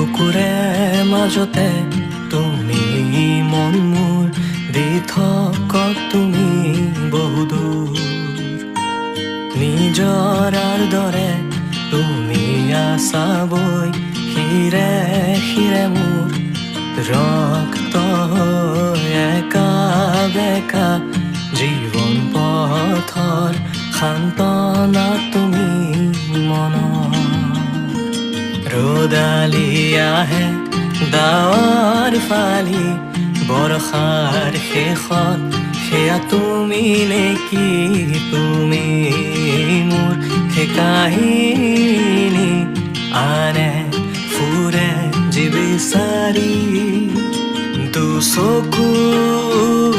বুকুৰে মাজতে তুমি মন মোৰ দি থকা তুমি বহুদূৰ নিজৰাৰ দৰে তুমি আছা বৈ হিৰে হিৰে মোৰ ৰক্ত একা বেকা জীৱন পথৰ সান্তনা তুমি মনৰ ৰ'দালি আহে ডাৱৰ ফালি বৰষাৰ শেষত সেয়া তুমি নেকি তুমি মোৰ সেই কাহিনী আনে ফুৰে যি বিচাৰি দুচকুৰ